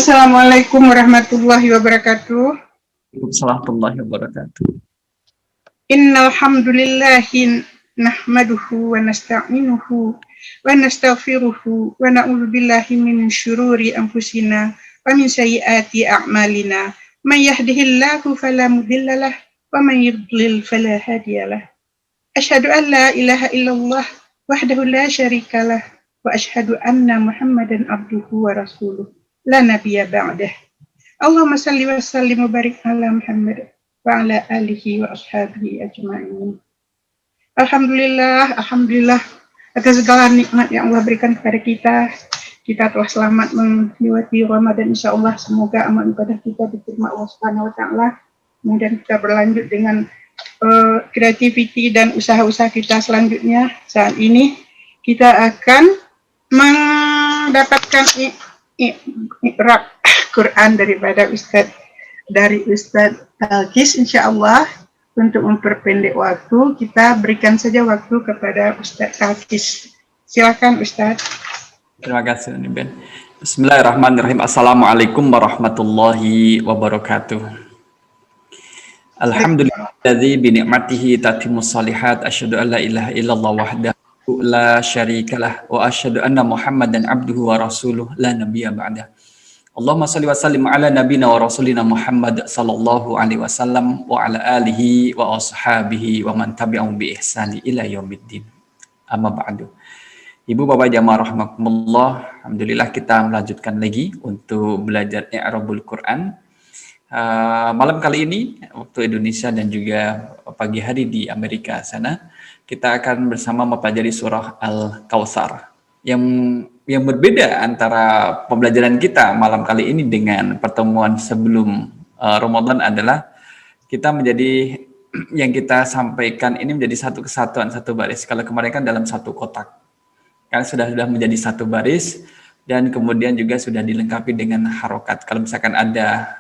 Assalamualaikum warahmatullahi wabarakatuh. Assalamualaikum warahmatullahi wabarakatuh. Innal hamdulillahi nahmaduhu wa nasta'inuhu wa nastaghfiruhu wa na'udzu billahi min syururi anfusina wa min sayyiati a'malina. May yahdihillahu fala mudhillalah wa may yudlil fala hadiyalah. Asyhadu an la ilaha illallah wahdahu la syarikalah wa asyhadu anna Muhammadan abduhu wa rasuluh. La nabiyya ba'dah. Allahumma salli wa sallim wa barik ala Muhammad wa ala alihi wa ashabihi ajma'in. Alhamdulillah atas segala nikmat yang Allah berikan kepada kita. Kita telah selamat melewati Ramadan, insyaallah semoga amal ibadah kita diterima Allah Subhanahu wa taala. Kemudian kita berlanjut dengan kreativiti dan usaha-usaha kita selanjutnya. Saat ini kita akan mendapatkan iqra Quran daripada Ustadz Alkis, insyaallah. Untuk memperpendek waktu, kita berikan saja waktu kepada Ustadz Alkis. Silakan Ustadz. Terima kasih Ben. Bismillahirrahmanirrahim. Assalamualaikum warahmatullahi wabarakatuh. Alhamdulillahilladzi bi ni'matihi tatimmus shalihat. Asyhadu an la ilaha illallah wahdahu la syarikalah wa asyhadu anna Muhammadan abduhu wa rasuluh la nabiyya ba'dah. Allahumma salli wa sallim ala nabina wa rasulina Muhammad sallallahu alaihi wasallam wa ala alihi wa ashabihi wa man tabi'ahum bi ihsani ila yaumiddin. Amma ba'du. Ibu Bapak jamaah rahimakumullah, alhamdulillah kita melanjutkan lagi untuk belajar i'rabul Quran. Malam kali ini waktu Indonesia dan juga pagi hari di Amerika sana, kita akan bersama mempelajari surah Al-Kautsar. Yang berbeda antara pembelajaran kita malam kali ini dengan pertemuan sebelum Ramadan adalah kita menjadi yang kita sampaikan ini menjadi satu kesatuan, satu baris. Kalau kemarin kan dalam satu kotak, kan sudah menjadi satu baris dan kemudian juga sudah dilengkapi dengan harokat. Kalau misalkan ada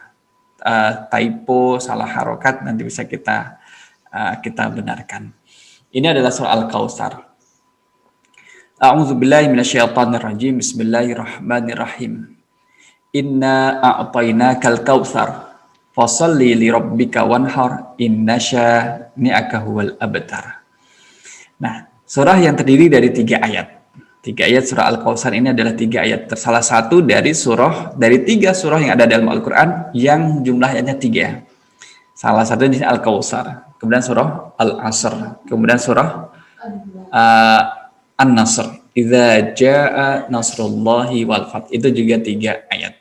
typo, salah harokat, nanti bisa kita benarkan. Ini adalah surah Al-Kautsar. A'udzubillahi minasyaitonirrajim. Bismillahirrahmanirrahim. Inna a'tainakal kautsar fasholli lirabbika wanhar inna syani'aka huwal abtar. Nah, surah yang terdiri dari 3 ayat. 3 ayat surah Al-Kautsar ini adalah 3 ayat. Salah satu dari 3 surah yang ada dalam Al-Qur'an yang jumlah ayatnya 3. Salah satunya Al-Kautsar, kemudian surah Al-Asr, kemudian surah An-Nasr, idza jaa nasrullahi wal fath. Itu juga 3 ayat.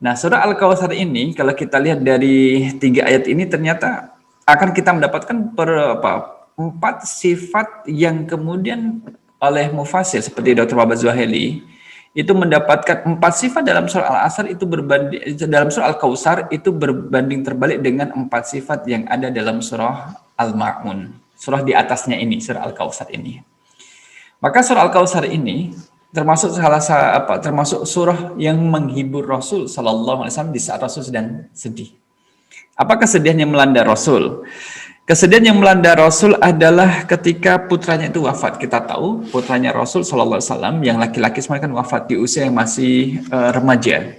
Nah, surah Al-Kautsar ini kalau kita lihat dari 3 ayat ini ternyata akan kita mendapatkan 4 sifat yang kemudian oleh mufassir seperti Dr. Babat Zuhaili itu mendapatkan 4 sifat dalam surah Al-Asr itu dalam surah Al-Kautsar itu berbanding terbalik dengan 4 sifat yang ada dalam surah Al-Ma'un. Surah di atasnya ini, surah Al-Kautsar ini. Maka surah Al-Kautsar ini termasuk termasuk surah yang menghibur Rasul sallallahu alaihi wasallam di saat Rasul sedang sedih. Apa kesedihan yang melanda Rasul? Kesedihan yang melanda Rasul adalah ketika putranya itu wafat. Kita tahu putranya Rasul sallallahu alaihi wasallam yang laki-laki semua kan wafat di usia yang masih remaja.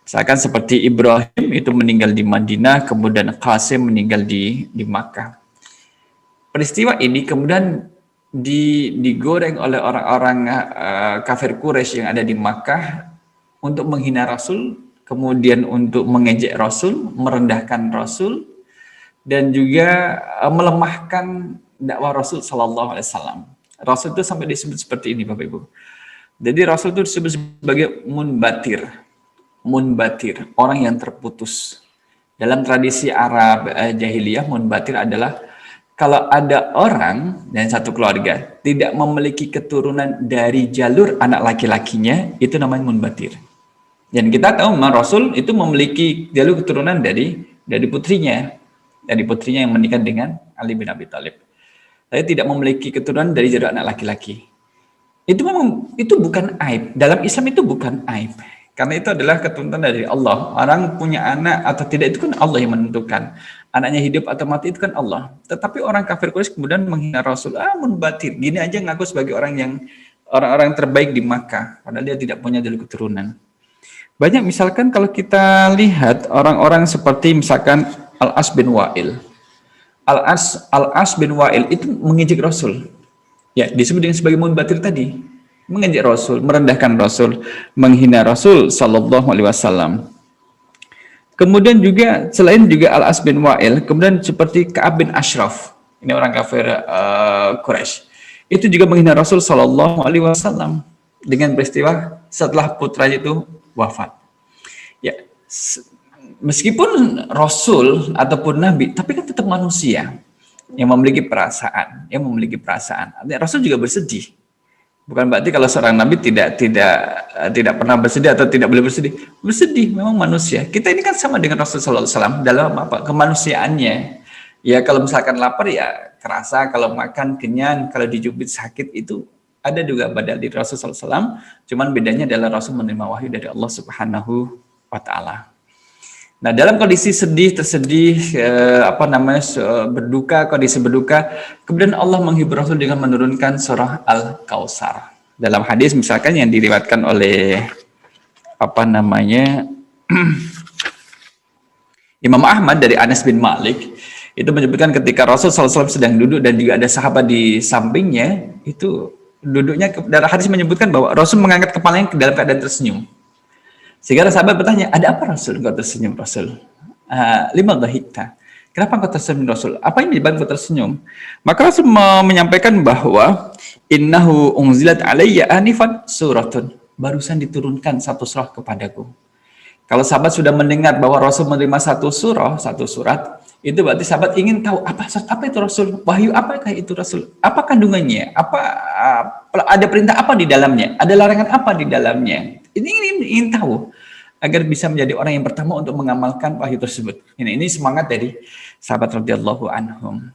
Misalkan seperti Ibrahim itu meninggal di Madinah, kemudian Qasim meninggal di Makkah. Peristiwa ini kemudian digoreng oleh orang-orang kafir Quraisy yang ada di Makkah untuk menghina Rasul, kemudian untuk mengejek Rasul, merendahkan Rasul, dan juga melemahkan dakwah Rasul sallallahu alaihi wasallam. Rasul itu sampai disebut seperti ini, Bapak Ibu. Jadi Rasul itu disebut sebagai munbatir, orang yang terputus. Dalam tradisi Arab jahiliyah, munbatir adalah kalau ada orang dan satu keluarga tidak memiliki keturunan dari jalur anak laki-lakinya, itu namanya munbatir. Dan kita tahu memang Rasul itu memiliki jalur keturunan dari putrinya yang menikah dengan Ali bin Abi Thalib. Tapi tidak memiliki keturunan dari jalur anak laki-laki. Itu bukan aib. Dalam Islam itu bukan aib. Karena itu adalah ketentuan dari Allah. Orang punya anak atau tidak itu kan Allah yang menentukan. Anaknya hidup atau mati itu kan Allah. Tetapi orang kafir Quraisy kemudian menghina Rasul. Munbatir. Gini aja ngaku sebagai orang terbaik di Makkah. Padahal dia tidak punya jalur keturunan. Banyak misalkan kalau kita lihat orang-orang seperti misalkan Al-As bin Wa'il. Al-As bin Wa'il itu mengejek Rasul. Ya, disebut dengan sebagai munbatir tadi. Mengejek Rasul, merendahkan Rasul, menghina Rasul sallallahu alaihi wasallam. Kemudian juga selain juga Al-As bin Wa'il, kemudian seperti Ka'ab bin Ashraf. Ini orang kafir Quraisy. Itu juga menghina Rasul sallallahu alaihi wasallam dengan peristiwa setelah putranya itu wafat. Ya, meskipun Rasul ataupun Nabi, tapi kan tetap manusia yang memiliki perasaan, Artinya Rasul juga bersedih. Bukan berarti kalau seorang Nabi tidak pernah bersedih atau tidak boleh bersedih. Bersedih, memang manusia. Kita ini kan sama dengan Rasulullah SAW dalam apa? Kemanusiaannya. Ya kalau misalkan lapar ya kerasa, kalau makan kenyang, kalau dijubit sakit itu ada juga pada diri Rasulullah SAW. Cuman bedanya adalah Rasul menerima wahyu dari Allah Subhanahu wa Ta'ala. Nah, dalam kondisi sedih, tersedih, berduka, kondisi berduka, kemudian Allah menghibur Rasul dengan menurunkan surah Al-Kautsar. Dalam hadis misalkan yang diriwayatkan oleh Imam Ahmad dari Anas bin Malik, itu menyebutkan ketika Rasul SAW sedang duduk dan juga ada sahabat di sampingnya, itu duduknya, dalam hadis menyebutkan bahwa Rasul mengangkat kepalanya dalam keadaan tersenyum. Sehingga sahabat bertanya, ada apa Rasul? Engkau tersenyum Rasul. Lima dhahikta. Kenapa engkau tersenyum Rasul? Apa yang menyebabkan engkau tersenyum? Maka Rasul menyampaikan bahwa innahu unzilat alayya anifan suratun. Barusan diturunkan satu surah kepadaku. Kalau sahabat sudah mendengar bahwa Rasul menerima satu surat, itu berarti sahabat ingin tahu apa itu Rasul? Wahyu apakah itu Rasul? Apa kandungannya? Ada perintah apa di dalamnya? Ada larangan apa di dalamnya? Ini ingin tahu agar bisa menjadi orang yang pertama untuk mengamalkan wahyu tersebut. Ini semangat dari sahabat radhiyallahu anhum.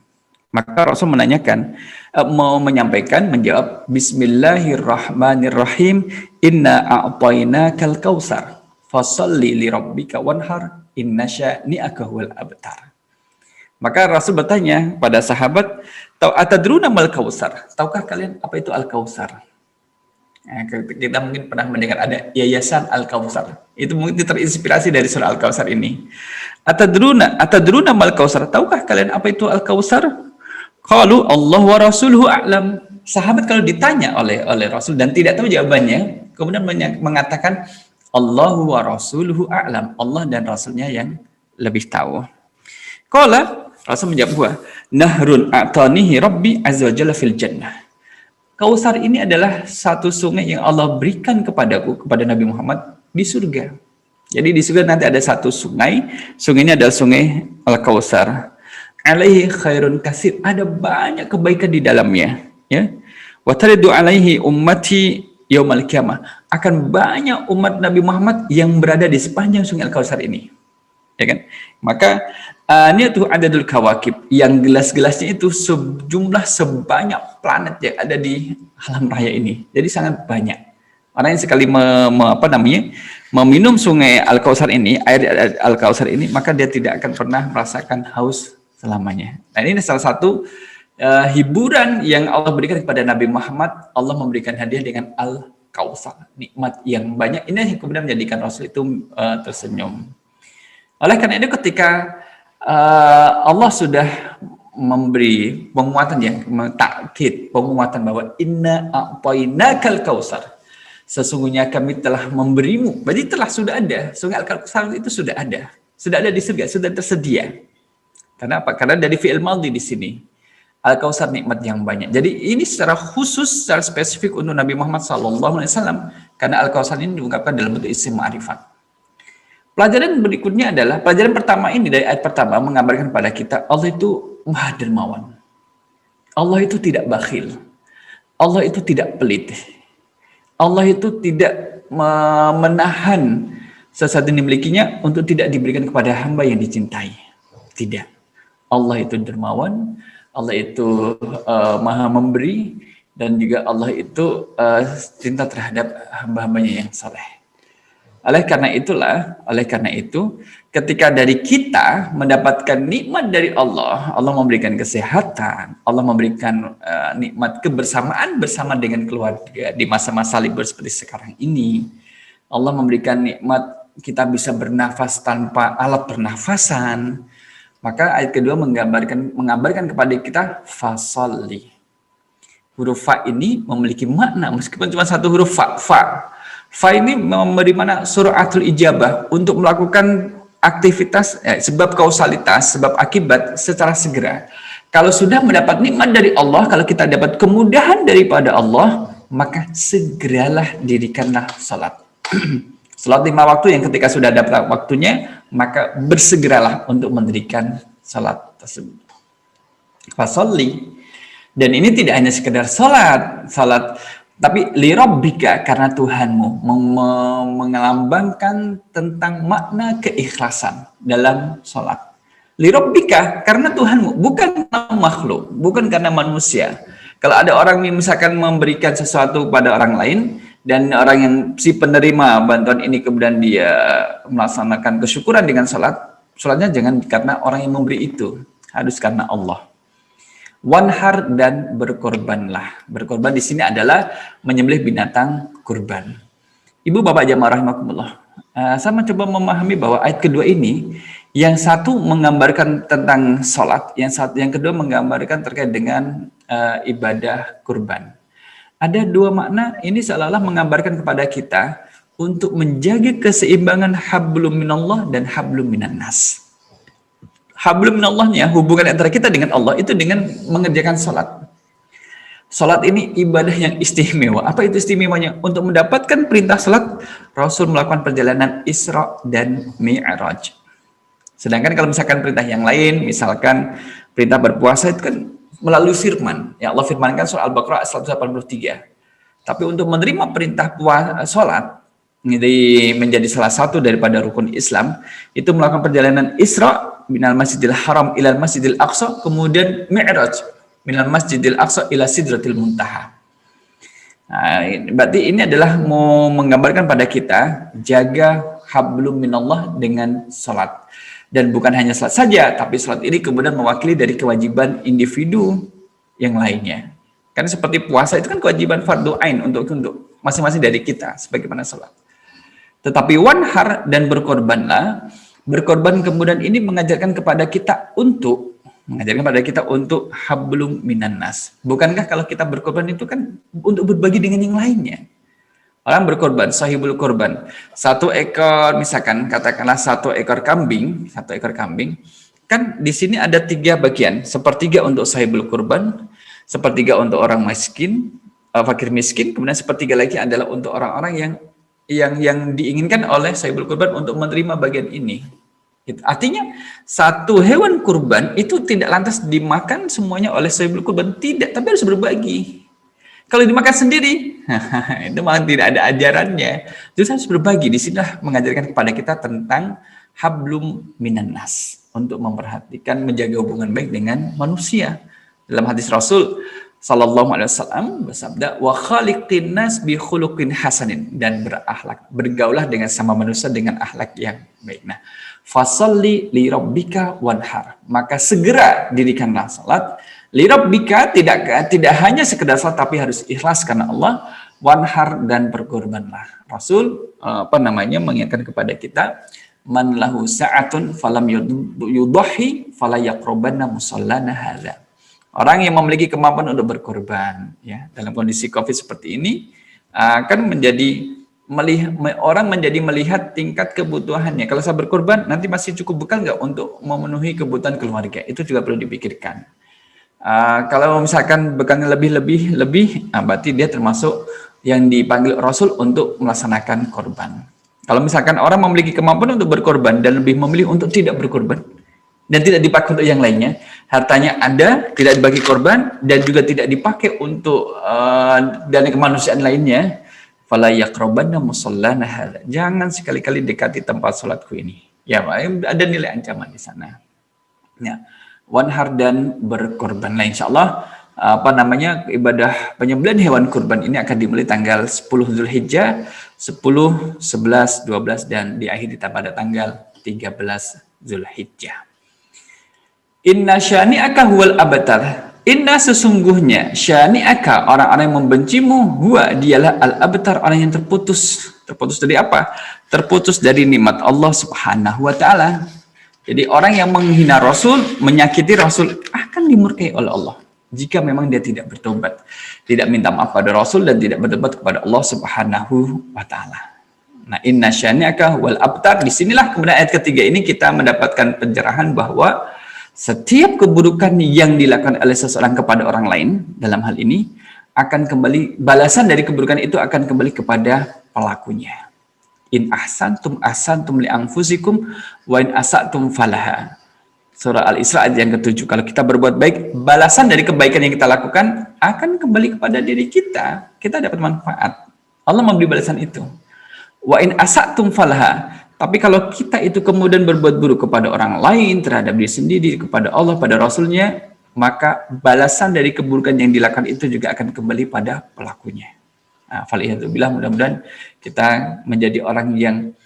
Maka Rasul menjawab Bismillahirrahmanirrahim, inna a'tainakal kautsar fasholli li rabbika wanhar inna syani'aka huwal abtar. Maka Rasul bertanya pada sahabat, atadruna mal kautsar? Tahukah kalian apa itu al-kautsar? Nah, kita mungkin pernah mendengar ada Yayasan Al-Kautsar. Itu mungkin terinspirasi dari surah Al-Kautsar ini. Atadruna mal kautsar? Tahukah kalian apa itu Al-Kautsar? Qalu Allah wa rasuluhu a'lam. Sahabat kalau ditanya oleh Rasul dan tidak tahu jawabannya, kemudian mengatakan Allah wa rasuluhu a'lam. Allah dan Rasulnya yang lebih tahu. Qala, Rasul menjawab, nahrun a'tanihi rabbi azza wa jalla fil jannah. Kautsar ini adalah satu sungai yang Allah berikan kepadaku, kepada Nabi Muhammad di surga. Jadi di surga nanti ada satu sungai ini adalah sungai Al-Kautsar. Alaihi khairun kasir, ada banyak kebaikan di dalamnya. Ya. Wa taridu alaihi ummati yaumal qiyamah. Akan banyak umat Nabi Muhammad yang berada di sepanjang sungai Al-Kautsar ini. Ya kan? Maka ini tuh adadul kawakib, yang gelas-gelasnya itu sejumlah sebanyak planet yang ada di alam raya ini. Jadi sangat banyak. Orang yang sekali meminum sungai Al-Kautsar ini, air Al-Kautsar ini, maka dia tidak akan pernah merasakan haus selamanya. Nah, ini salah satu hiburan yang Allah berikan kepada Nabi Muhammad. Allah memberikan hadiah dengan Al-Kautsar, nikmat yang banyak. Ini yang kemudian menjadikan Rasul itu tersenyum. Oleh karena itu ketika Allah sudah memberi penguatan yang takkid, penguatan bahwa inna a'tainakal kautsar, sesungguhnya kami telah memberimu. Berarti sudah ada sungai Al-Kautsar, itu sudah ada di surga, sudah tersedia. Karena apa? Karena dari fi'il madhi di sini. Al-Kautsar nikmat yang banyak. Jadi ini secara khusus, secara spesifik untuk Nabi Muhammad SAW, karena Al-Kautsar ini diungkapkan dalam bentuk isim ma'rifat. Pelajaran berikutnya adalah, pelajaran pertama ini dari ayat pertama menggambarkan pada kita, Allah itu maha dermawan. Allah itu tidak bakhil. Allah itu tidak pelit. Allah itu tidak menahan sesuatu yang dimilikinya untuk tidak diberikan kepada hamba yang dicintai. Tidak. Allah itu dermawan, Allah itu maha memberi, dan juga Allah itu cinta terhadap hamba-hambanya yang saleh. Oleh karena itu, ketika dari kita mendapatkan nikmat dari Allah, Allah memberikan kesehatan, Allah memberikan nikmat kebersamaan bersama dengan keluarga di masa-masa libur seperti sekarang ini. Allah memberikan nikmat kita bisa bernafas tanpa alat pernafasan. Maka ayat kedua mengabarkan kepada kita fasolli. Huruf fa ini memiliki makna meskipun cuma satu huruf fa. Fa ini memberi mana suratul ijabah untuk melakukan aktivitas sebab kausalitas, sebab akibat secara segera. Kalau sudah mendapat nikmat dari Allah, kalau kita dapat kemudahan daripada Allah, maka segeralah dirikanlah salat. Salat 5 waktu yang ketika sudah dapat waktunya, maka bersegeralah untuk mendirikan salat tersebut. Fasolli. Dan ini tidak hanya sekedar salat, tapi lirabbika, karena Tuhanmu, mengelambangkan tentang makna keikhlasan dalam salat. Lirabbika, karena Tuhanmu, bukan makhluk, bukan karena manusia. Kalau ada orang yang misalkan memberikan sesuatu pada orang lain, dan orang yang si penerima bantuan ini kemudian dia melaksanakan kesyukuran dengan salatnya jangan karena orang yang memberi itu, harus karena Allah. Wanhar, dan berkorbanlah. Berkorban di sini adalah menyembelih binatang kurban. Ibu bapak jamaah rahimakumullah. Saya mencoba memahami bahwa ayat kedua ini yang satu menggambarkan tentang salat, yang kedua menggambarkan terkait dengan ibadah kurban. Ada dua makna ini seolah-olah menggambarkan kepada kita untuk menjaga keseimbangan hablum minallah dan hablum minannas. Hablum minallahnya, hubungan antara kita dengan Allah itu dengan mengerjakan salat. Salat ini ibadah yang istimewa. Apa itu istimewanya? Untuk mendapatkan perintah salat, Rasul melakukan perjalanan Isra dan Mi'raj. Sedangkan kalau misalkan perintah yang lain, misalkan perintah berpuasa itu kan melalui firman. Ya Allah firmankan surah Al-Baqarah 183. Tapi untuk menerima perintah salat, ini menjadi salah satu daripada rukun Islam, itu melakukan perjalanan Isra minal Masjidil Haram ilal Masjidil Aqsa, kemudian Mi'raj minal Masjidil Aqsa ila Sidratil Muntaha. Nah, berarti ini adalah mau menggambarkan pada kita jaga hablum minallah dengan salat. Dan bukan hanya salat saja, tapi salat ini kemudian mewakili dari kewajiban individu yang lainnya. Karena seperti puasa itu kan kewajiban fardu ain untuk masing-masing dari kita sebagaimana salat. Tetapi wanhar, dan berkorbanlah. Berkorban kemudian ini mengajarkan kepada kita untuk hablum minannas. Bukankah kalau kita berkorban itu kan untuk berbagi dengan yang lainnya? Orang berkorban, sahibul korban. 1 ekor, misalkan katakanlah 1 ekor kambing, kan di sini ada 3 bagian. 1/3 untuk sahibul korban, 1/3 untuk orang miskin, fakir miskin, kemudian 1/3 lagi adalah untuk orang-orang yang diinginkan oleh sahibul kurban untuk menerima bagian ini. Artinya satu hewan kurban itu tidak lantas dimakan semuanya oleh sahibul kurban, tidak, tapi harus berbagi. Kalau dimakan sendiri, itu malah tidak ada ajarannya. Jadi harus berbagi. Di sini mengajarkan kepada kita tentang hablum minannas, untuk memperhatikan menjaga hubungan baik dengan manusia. Dalam hadis Rasul Sallallahu Alaihi Wasallam bersabda, wa khaliqin nas bi khuluqin hasanin, dan bergaulah dengan sama manusia dengan akhlak yang baik. Nah, fasalli li rabbika wanhar, maka segera dirikanlah salat. Li rabbika tidak hanya sekedar salat, tapi harus ikhlas karena Allah. Wanhar, dan berkorbanlah. Rasul mengingatkan kepada kita, man lahu sa'atun falam yudhi fala yaqrabanna musallana hadza. Orang yang memiliki kemampuan untuk berkorban, ya, dalam kondisi COVID seperti ini, akan orang menjadi melihat tingkat kebutuhannya. Kalau saya berkorban, nanti masih cukup bekal nggak untuk memenuhi kebutuhan keluarga? Itu juga perlu dipikirkan. Kalau misalkan bekalnya lebih, berarti dia termasuk yang dipanggil Rasul untuk melaksanakan korban. Kalau misalkan orang memiliki kemampuan untuk berkorban dan lebih memilih untuk tidak berkorban, dan tidak dipakai untuk yang lainnya, hartanya ada, tidak dibagi korban, dan juga tidak dipakai untuk dana kemanusiaan lainnya, fala yaqrabanna musallana hadza. Jangan sekali-kali dekati tempat salatku ini. Ya, ada nilai ancaman di sana. Ya, wanhar, dan berkorban. Nah, insyaallah ibadah penyembelihan hewan kurban ini akan dimulai tanggal 10 Zulhijjah, 10, 11, 12, dan diakhiri pada tanggal 13 Zulhijjah. Inna syani'aka huwal abtar. Inna sesungguhnya syani'aka, orang-orang yang membencimu, huwa dialah al-abtar, orang yang terputus Terputus dari apa? Terputus dari nikmat Allah Subhanahu wa taala. Jadi orang yang menghina Rasul, menyakiti Rasul akan dimurkai oleh Allah. Jika memang dia tidak bertobat, tidak minta maaf pada Rasul dan tidak bertobat kepada Allah Subhanahu wa taala. Nah, inna syani'aka wal abtar. Disinilah kemudian ayat ketiga ini kita mendapatkan pencerahan bahwa setiap keburukan yang dilakukan oleh seseorang kepada orang lain dalam hal ini akan kembali, balasan dari keburukan itu akan kembali kepada pelakunya. In ahsantum li anfusikum wa in asatum falaha. Surah Al-Isra ayat yang ke-7. Kalau kita berbuat baik, balasan dari kebaikan yang kita lakukan akan kembali kepada diri kita. Kita dapat manfaat. Allah memberi balasan itu. Wa in asatum falaha. Tapi kalau kita itu kemudian berbuat buruk kepada orang lain, terhadap diri sendiri, kepada Allah, pada Rasulnya, maka balasan dari keburukan yang dilakukan itu juga akan kembali pada pelakunya. Nah, faliyatubillah, mudah-mudahan kita menjadi orang yang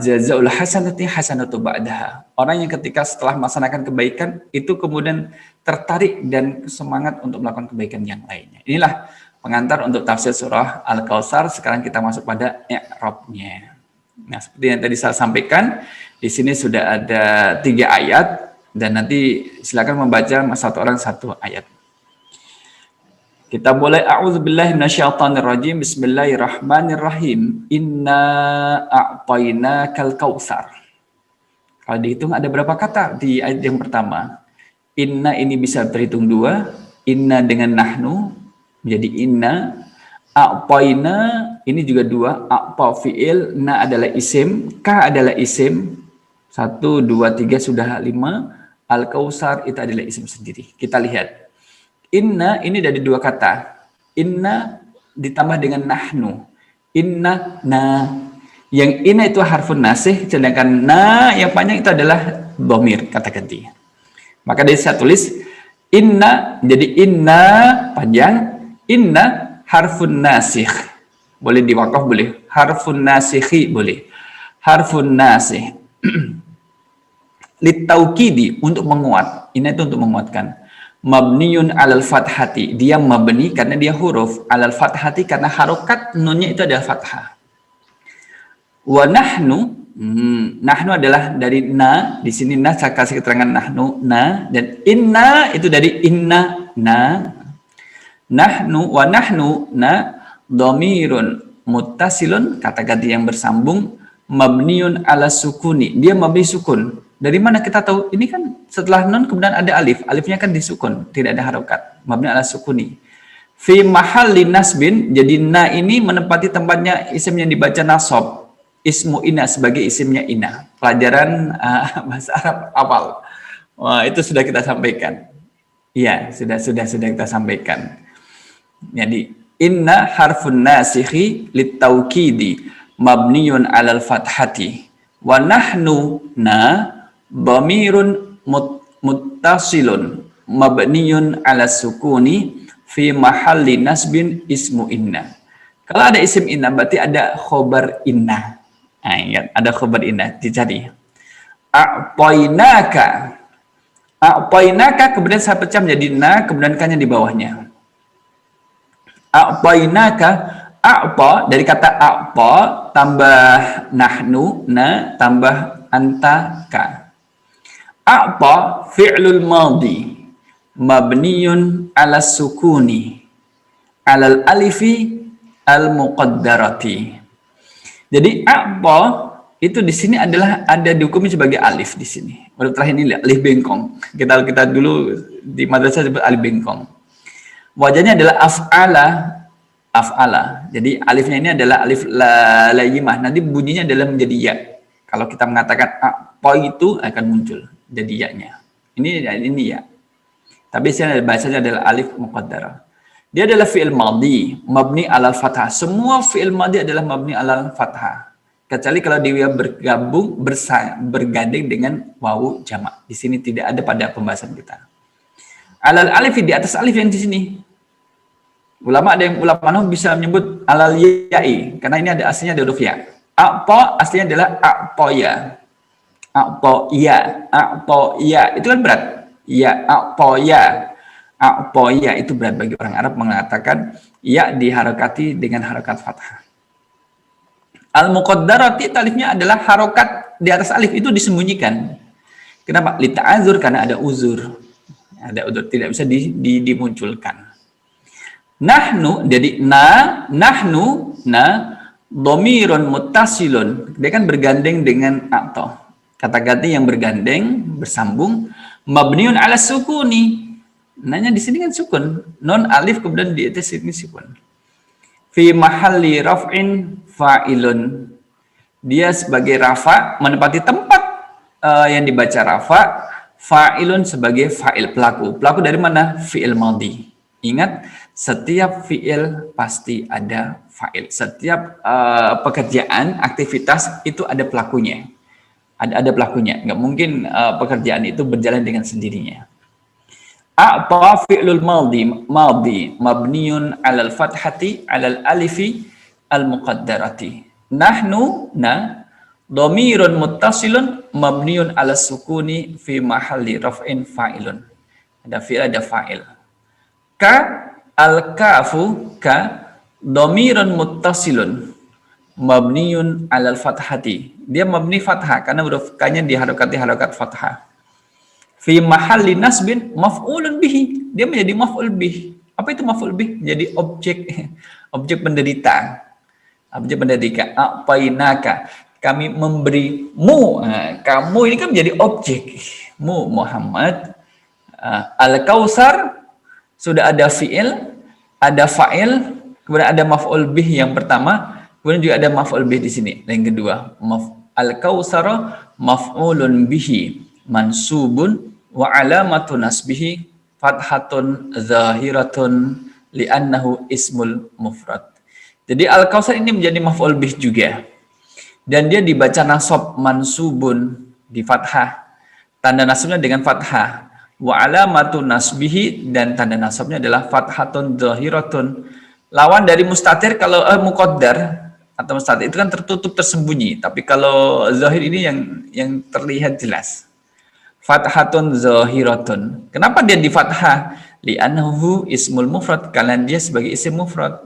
jazaul hasanati hasanatu ba'daha. Orang yang ketika setelah melaksanakan kebaikan itu kemudian tertarik dan semangat untuk melakukan kebaikan yang lainnya. Inilah pengantar untuk tafsir surah Al-Kautsar. Sekarang kita masuk pada i'rabnya. Nah, seperti yang tadi saya sampaikan, di sini sudah ada 3 ayat dan nanti silakan membaca satu orang satu ayat. Kita mulai a'udzubillahi minasyaitonirrajim. Bismillahirrahmanirrahim. Inna a'tainakal kautsar. Kalau dihitung ada berapa kata di ayat yang pertama? Inna ini bisa terhitung 2. Inna dengan nahnu menjadi inna. A'taina ini juga 2. A'ta fi'il, na adalah isim, ka adalah isim. 1 2 3 sudah 5. Al-Kautsar itu adalah isim sendiri. Kita lihat. Inna ini dari 2 kata. Inna ditambah dengan nahnu. Inna na. Yang inna itu harfun nasih, sedangkan na yang panjang itu adalah dhamir, kata ganti. Maka dari saya tulis inna jadi inna panjang, inna harfun nasih. Boleh diwakaf boleh. Harfun nasikhi boleh. Harfun nasih. Litaukidi untuk menguat. Inna itu untuk menguatkan. Mabniyun alal fathati, dia mabni karena dia huruf, alal fathati karena harokat nunnya itu adalah fathah. Wa nahnu, nahnu adalah dari na, di sini na saya kasih keterangan nahnu na, dan inna itu dari inna na. Nahnu wa nahnu na dhamirun muttasilun, kata ganti yang bersambung, mabniyun ala sukuni, dia mabni sukun. Dari mana kita tahu? Ini kan setelah nun kemudian ada alif. Alifnya kan disukun, tidak ada harokat. Mabni ala sukuni. Fi mahalli nasbin, jadi na ini menempati tempatnya isim yang dibaca nasab. Ismu ina sebagai isimnya ina. Pelajaran bahasa Arab awal. Wah, itu sudah kita sampaikan. Iya, sudah kita sampaikan. Jadi inna harfun nasikhi litaukidi mabniyun alal fathati. Wa nahnu na dhamirun muttasilun mabniyun ala sukuni fi mahalli nasbin ismu inna. Kalau ada isim inna berarti ada khobar inna. Nah, ingat, ada khobar inna, dicari. A'tainaka. A'tainaka kemudian saya pecah menjadi na, kemudian kan-nya di bawahnya. A'tainaka, a'ta dari kata a'ta tambah nahnu na tambah antaka. A'ta fi'lul madhi mabniyun ala sukuni alal alifi al muqaddarati. Jadi a'ta itu di sini adalah ada dihukumi sebagai alif di sini. Baru terakhir ini alif bengkong. Kita dulu di madrasah disebut alif bengkong. Wajahnya adalah af'ala. Jadi alifnya ini adalah alif layyimah. Nanti bunyinya adalah menjadi ya. Kalau kita mengatakan a'ta itu akan muncul jadi ya-nya. Ini ya. Tapi sini bahasanya adalah alif muqaddarah. Dia adalah fi'il madhi, mabni alal fathah. Semua fi'il madhi adalah mabni alal fathah. Kecuali kalau dia bergabung, bergandeng dengan wawu jamak. Di sini tidak ada pada pembahasan kita. Alal alif di atas alif yang di sini. Ulama bisa menyebut alal ya'i karena ini ada aslinya ada huruf ya. A'ta aslinya adalah a'toya. A'toya itu kan berat. Ya, a'toya itu berat bagi orang Arab mengatakan ya diharokati dengan harokat fathah. Al-muqaddarati alifnya adalah harokat di atas alif itu disembunyikan. Kenapa? Lita'azur, karena ada uzur. Ada uzur, tidak bisa dimunculkan. Nahnu, jadi nahnu, domirun muttasilun. Dia kan bergandeng dengan atau. Kata ganti yang bergandeng, bersambung. Mabniun ala sukuni. Nanya di sini kan sukun. Non alif kemudian di atas ini sukun. Fi mahalli raf'in fa'ilun. Dia sebagai rafa menempati tempat yang dibaca rafa, fa'ilun sebagai fa'il, pelaku. Pelaku dari mana? Fi'il madhi. Ingat, setiap fi'il pasti ada fa'il. Setiap pekerjaan, aktivitas itu ada pelakunya. Ada pelakunya. Nggak mungkin pekerjaan itu berjalan dengan sendirinya. A'ta fi'lul madhi mabniun 'alal fathati 'alal alifi al-muqaddarati. Nahnu dhamirun muttasilun mabniun 'ala sukuni fi mahalli raf'in fa'ilun. Ada fi'il, ada fa'il. Ka al-kafu dhamirun muttasilun mabniun 'alal fathati. Dia mabni fathah karena huruf ka-nya diharokati harokat fathah. Fi mahalli nasbin maf'ulun bihi. Dia menjadi maf'ul bih. Apa itu maf'ul bih? Jadi objek penderita. Objek penderita. A'tainaka. Kami memberimu. Kamu ini kan menjadi objek. Mu Muhammad. Al-Kautsar sudah ada fi'il, ada fa'il, kemudian ada maf'ul bih yang pertama, kemudian juga ada maf'ul bih di sini. Yang kedua, al-Kautsar maf'ulun bihi mansubun wa alamatu nasbihi fathatun zahiratun li'annahu ismul mufrad. Jadi al-Kautsar ini menjadi maf'ul bih juga. Dan dia dibaca nasab mansubun di fathah. Tanda nasabnya dengan fathah. Wa alamatu nasbihi, dan tanda nasabnya adalah fathatun zahiratun. Lawan dari mustatir kalau muqaddar atau mustatir itu kan tertutup, tersembunyi. Tapi kalau zahir ini yang terlihat jelas. Fathatun zahiratun. Kenapa dia di fathah? Li'annahu ismul mufrad, karena dia sebagai isim mufrad.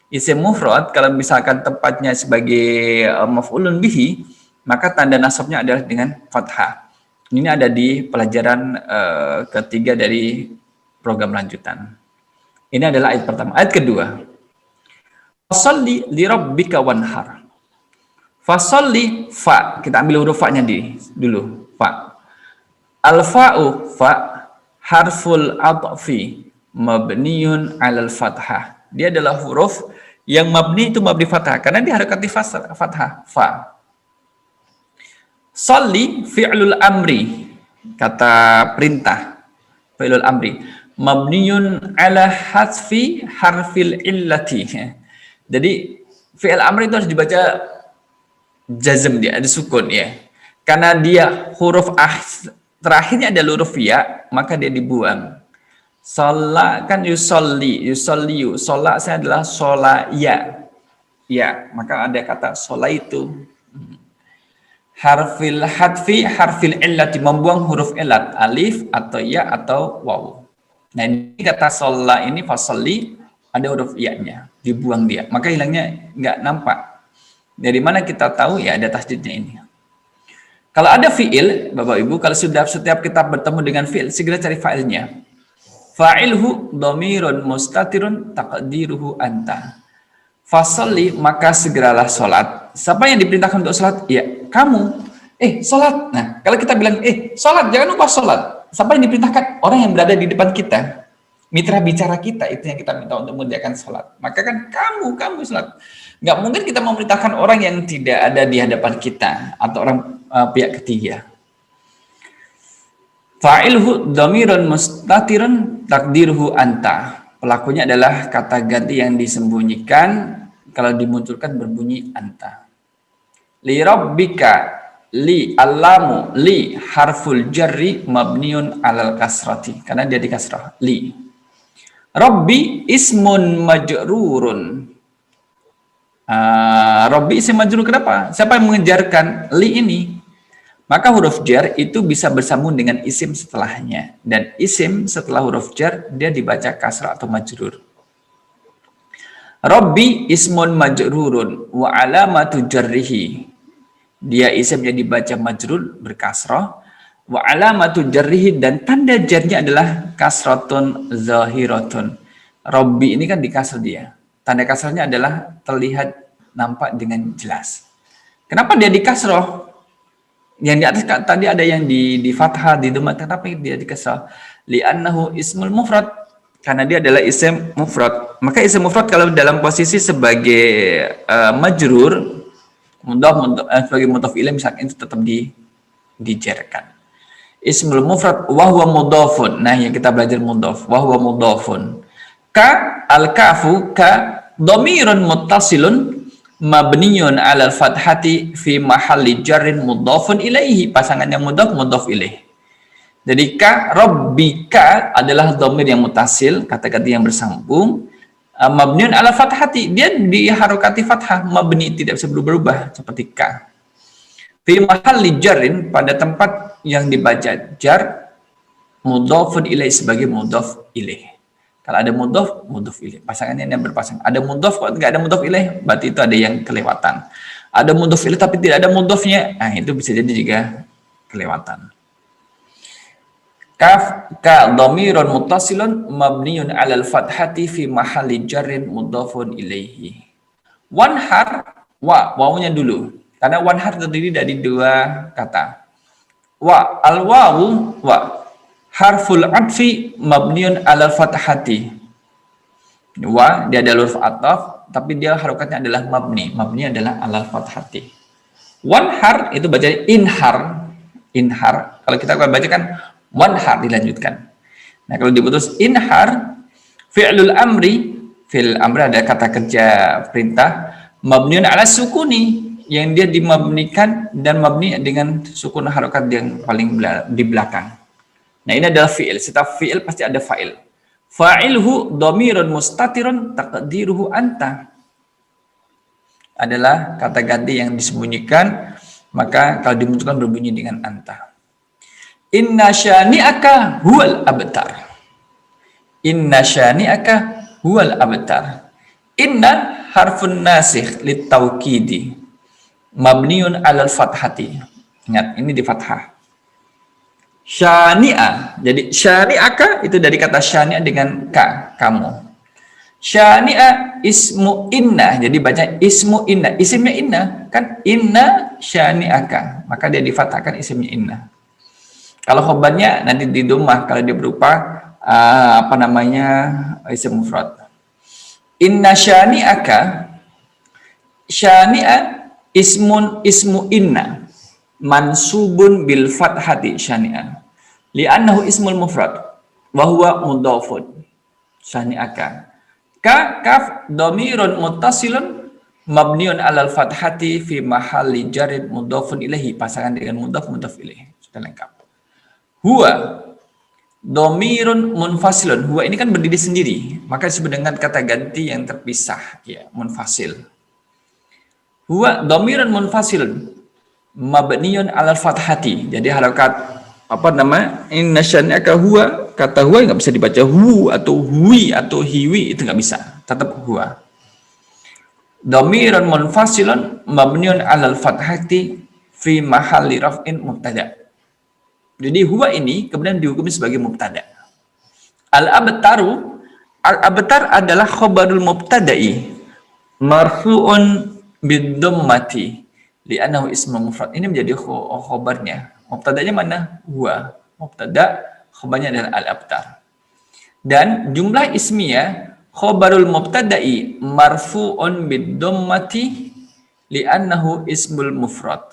Isim mufrad kalau misalkan tempatnya sebagai maf'ulun bihi, maka tanda nasabnya adalah dengan fathah. Ini ada di pelajaran ketiga dari program lanjutan. Ini adalah ayat pertama. Ayat kedua. Fasalli li rabbika wanhar. Fasalli, fa. Kita ambil huruf fa-nya dulu. Fa. Al-fa'u fa harful atfi mabniun 'alal fathah. Dia adalah huruf yang mabni, itu mabni fathah karena diharakati fathah, fa. Salli fi'lul amri, kata perintah, fi'lul amri mabniun 'ala hasfi harfil illati. Jadi fi'il amri itu harus dibaca jazm, dia ada sukun ya. Karena dia huruf terakhirnya ada huruf ya, maka dia dibuang. Sholat kan yusolli, sholat saya adalah sholaya. Ya, maka ada kata sholaitu. Harfil hadfi, harfil illati, membuang huruf illat, alif atau ya atau waw. Nah, ini kata sholat ini fasolli ada huruf ya-nya, dibuang dia. Maka hilangnya nggak nampak. Dari mana kita tahu? Ya ada tasdidnya ini. Kalau ada fi'il, Bapak Ibu, kalau sudah setiap kita bertemu dengan fi'il, segera cari fa'ilnya. Fa'ilhu dhamirun mustatirun taqdiruhu anta. Fasalli, maka segeralah sholat. Siapa yang diperintahkan untuk sholat? Ya, kamu. Sholat. Nah, kalau kita bilang, sholat, jangan lupa sholat. Siapa yang diperintahkan? Orang yang berada di depan kita. Mitra bicara kita, itu yang kita minta untuk mengerjakan sholat. Maka kan kamu sholat. Nggak mungkin kita memerintahkan orang yang tidak ada di hadapan kita, atau orang pihak ketiga. Fa'ilhu dhamirun mustatirun takdirhu anta. Pelakunya adalah kata ganti yang disembunyikan, kalau dimunculkan berbunyi anta. Li rabbika, li allamu, li harful jarri mabniun alal kasrati, karena dia di kasrah. Li Rabbi ismun majrurun. Rabbi ism majrur, kenapa? Siapa yang mengejarkan li ini? Maka huruf jar itu bisa bersambung dengan isim setelahnya. Dan isim setelah huruf jar, dia dibaca kasrah atau majrur. Rabbi ismun majrurun wa alamatu jarrihi. Dia isim yang dibaca majrur berkasrah, wa alamatu jarrihi, dan tanda jarnya adalah kasratun zahiratun. Rabbi ini kan dikasr dia. Tanda kasrahnya adalah terlihat nampak dengan jelas. Kenapa dia dikasrah? Yang di atas tadi ada yang di fathah, di dhamma, kenapa dia dikasrah? Li'annahu ismul mufrad. Karena dia adalah isim mufrad. Maka isim mufrad kalau dalam posisi sebagai majrur, sebagai mudhaf ilaih misalkan, itu tetap dijarkan. Ismul mufrad wa huwa mudhafun. Nah, yang kita belajar mudhaf, wa huwa mudhafun. Ka al-kafu ka dhamirun muttasilun mabniyun 'alal fathati fi mahalli jarrin mudhafun ilaihi. Pasangannya mudhaf ilaih. Jadi ka rabbika adalah dhamir yang mutasil, kata-kata yang bersambung, mabniun 'alal fathati, dia diharokati fathah, mabni tidak bisa berubah seperti ka. Fi mahalli jarrin, pada tempat yang dibaca jar, mudhafun ilaih sebagai mudhaf ilaih. Kalau ada mudhaf ilaih, pasangannya yang berpasang. Ada mudhaf, kalau nggak ada mudhaf ilaih, berarti itu ada yang kelewatan. Ada mudhaf ilaih tapi tidak ada mudhafnya, nah itu bisa jadi juga kelewatan. Kaf ka dhamirun muttasilun mabniun 'alal fathati fi mahalli jarrin mudhafun ilaihi. Wanhar, wawunya dulu. Karena wanhar terdiri dari dua kata. Al-wawu harful atfi mabniun 'alal fathati. Dia ada huruf ataf, tapi dia harokatnya adalah mabni. Mabni adalah 'alal fathati. Wanhar itu baca inhar. Kalau kita baca kan wanhar dilanjutkan. Nah, kalau diputus inhar, fi'lul amri ada kata kerja perintah, mabniun 'ala sukuni, yang dia dimabnikan dan mabni dengan sukun harokat yang paling di belakang. Nah, ini adalah fi'il. Setiap fi'il pasti ada fa'il. Fa'ilhu dhamirun mustatirun taqdiruhu anta. Adalah kata ganti yang disembunyikan, maka kalau dimunculkan berbunyi dengan anta. Inna syani'aka huwal abtar. Inna syani'aka huwal abtar. Inna harfun nasikh litawkidi mabniun 'alal fathati. Ingat, ini di fathah. Syani'a. Jadi syani'aka itu dari kata syani'a dengan ka, kamu. Syani'a ismu inna. Jadi baca ismu inna. Isimnya inna. Kan inna syani'aka. Maka dia difathahkan isimnya inna. Kalau khobarnya nanti di dhammah kalau dia berupa isim mufrad. Inna syani'aka, syani'a ismu inna mansubun bil fathati syani'a li'annahu ismul mufrad wa huwa mudhafun. Syani'aka ka kaf dhamirun muttasilun mabniun 'alal fathati fi mahalli jarrin mudhafun ilaihi, pasangan dengan mudhaf ilaih. Sudah lengkap. Huwa dhamirun munfasilun. Huwa ini kan berdiri sendiri, maka disebut dengan kata ganti yang terpisah, ya, munfasil. Huwa dhamirun munfasilun mabniun 'alal fathati. Jadi harokat inna syani'aka huwa, kata huwa nggak bisa dibaca hu atau hui atau hiwi, itu nggak bisa, tetap huwa. Dhamirun munfasilun mabniun 'alal fathati fi mahalli raf'in mubtada. Jadi huwa ini kemudian dihukumi sebagai mubtada. Al-abtar adalah khobarul mubtada'i marfu'un bid-dhammati li'annahu ismul mufrad. Ini menjadi khobarnya. Mubtadanya mana? Huwa. Mubtada, khobarnya adalah al-abtar. Dan jumlah ismiyah khobarul mubtada'i marfu'un bid-dhammati li'annahu ismul mufrad.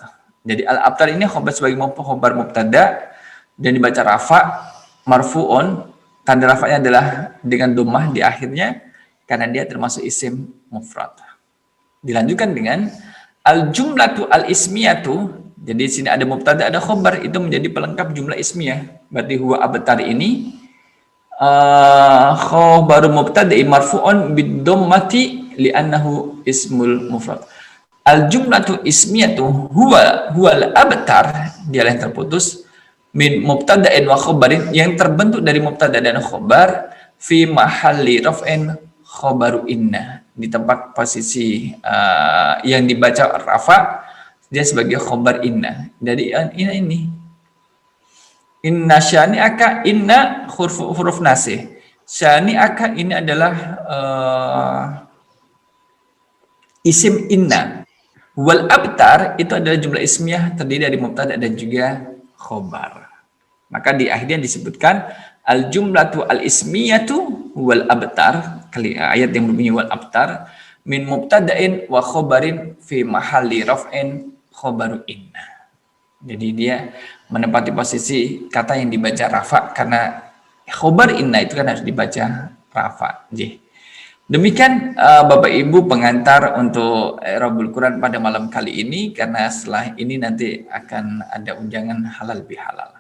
Jadi al-abtar ini khobar sebagai khobar mubtada dan dibaca rafa, marfu'un, tanda rafa'nya adalah dengan dhammah di akhirnya karena dia termasuk isim mufrad. Dilanjutkan dengan al-jumlatu al-ismiyatu. Jadi di sini ada mubtada, ada khobar, itu menjadi pelengkap jumlah ismiyah. Berarti huwa abtar ini khobaru mubtada'i marfu'un bid-dhammati li'annahu ismul mufrad. Al-jumlatu ismiyatu huwal abtar, dialah yang terputus, min mubtada'in wa khobarin, yang terbentuk dari mubtada dan khobar, fi mahalli raf'in khobaru inna. Di tempat posisi yang dibaca rafa, dia sebagai khobar inna. Jadi ini inna syani'aka, inna huruf nasih. Syani'aka ini adalah isim inna. Wal abtar itu adalah jumlah ismiyah terdiri dari mubtada dan juga khobar. Maka di akhirnya disebutkan al jumlatu al ismiyatu wal abtar, ayat yang berbunyi wal abtar min mubtada'in wa khobarin fi mahalli raf'in khobaru inna. Jadi dia menempati posisi kata yang dibaca rafa karena khobar inna itu kan harus dibaca rafa. Demikian Bapak Ibu pengantar untuk I'rabul Quran pada malam kali ini, karena setelah ini nanti akan ada unjangan halal bihalal.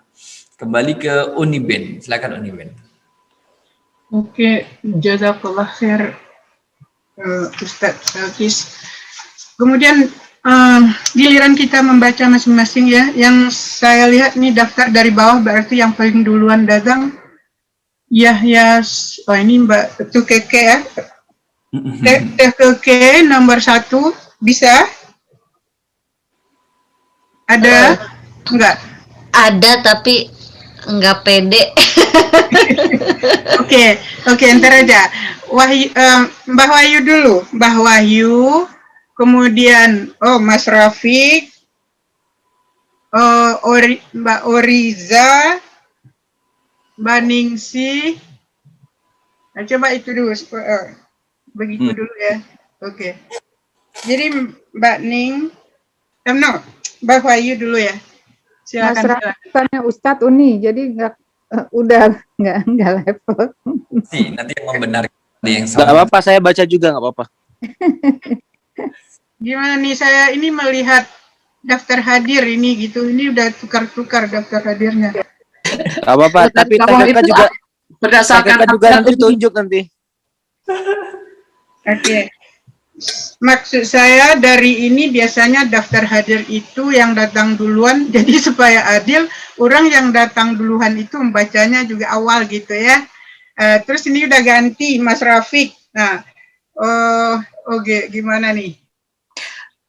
Kembali ke Uniben, silakan Uniben. Oke, jazakallah khair Ustadz Salkis. Kemudian giliran kita membaca masing-masing ya. Yang saya lihat nih daftar dari bawah berarti yang paling duluan dagang Yahya, ini Mbak Tukeke ya. Tukeke nomor 1 bisa? Ada? Enggak? Ada tapi enggak pede. Oke, ntar aja. Mbah Wahyu dulu. Mbah Wahyu, kemudian Mas Rafiq, Mbak Oriza, Mbak Ningsih. Nah, coba itu dulu. Begitu dulu ya. Oke. Jadi Mbak Ning, Mbak Wahyu dulu ya. Silakan. Mas Rafiq Ustadz Uni, jadi udah nggak level. Nanti yang membenarkan yang Nggak salah. apa-apa, saya baca juga nggak apa-apa. Gimana nih, saya ini melihat daftar hadir ini gitu. Ini udah tukar-tukar daftar hadirnya. Nggak apa-apa, tapi TKK juga berdasarkan TKK juga nanti tunjuk nanti. Oke. Maksud saya dari ini biasanya daftar hadir itu yang datang duluan, jadi supaya adil, orang yang datang duluan itu membacanya juga awal gitu ya. Terus ini udah ganti Mas Rafiq. Nah, oke, gimana nih?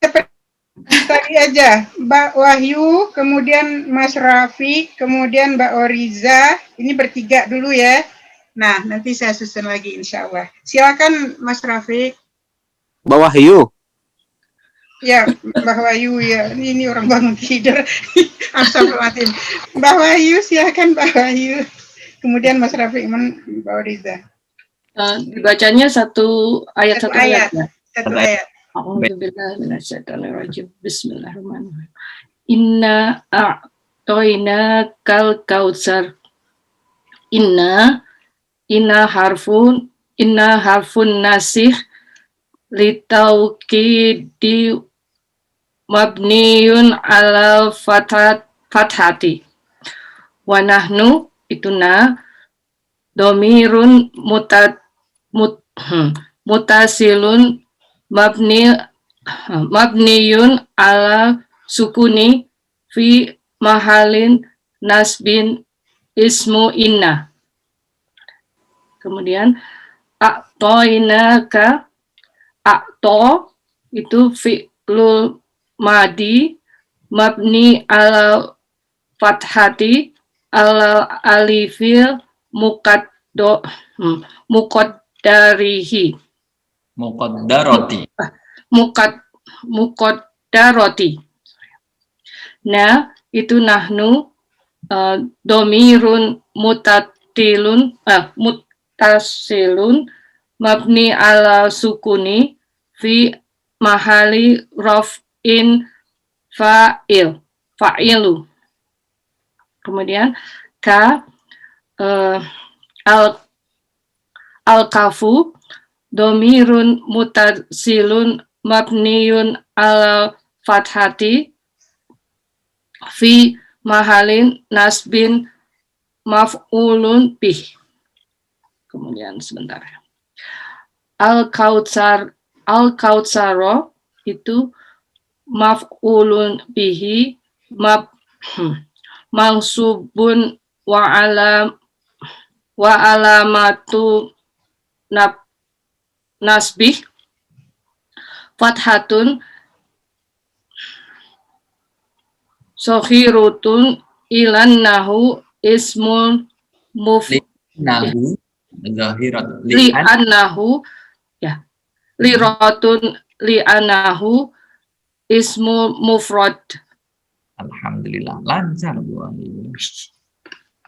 Seperti tadi aja, Mbak Wahyu, kemudian Mas Rafiq, kemudian Mbak Oriza, ini bertiga dulu ya. Nah, nanti saya susun lagi insya Allah. Silakan Mas Rafiq. Mbak Wahyu. Ya, Mbak Wahyu ya. Ini orang bangun tidur. Astagfirullahaladzim. Mbak Wahyu, silakan Mbak Wahyu. Kemudian Mas Rafiq, Mbak Oriza. Dibacanya satu ayat. Satu ayat. Bismillahirrahmanirrahim. Inna a'toina kal kautsar. Inna harfun nasih litauqidi mabniun ala fathati wa nahnu ituna domirun mutasilun mabniun ala sukuni fi mahalin nasbin ismu inna. Kemudian a'toinaka, a'to itu fi'lul madi mabni ala fathati ala alifil muqaddaroti. Nah, itu nahnu domirun mutasilun mabni ala sukuni fi mahali raf'in fa'ilu. Kemudian al-kafu domirun mutasilun mabniun ala fathati fi mahalin nasbin maf'ulun bih. Kemudian sebentar. Al-kautsaro itu maf'ulun bihi mansubun wa alamatu nasbih fathatun sohirutun ilan nahu ismul Nahu zahirat li'annahu ya liratun li'annahu ismul mufrad. Alhamdulillah lancar Bu Ayu.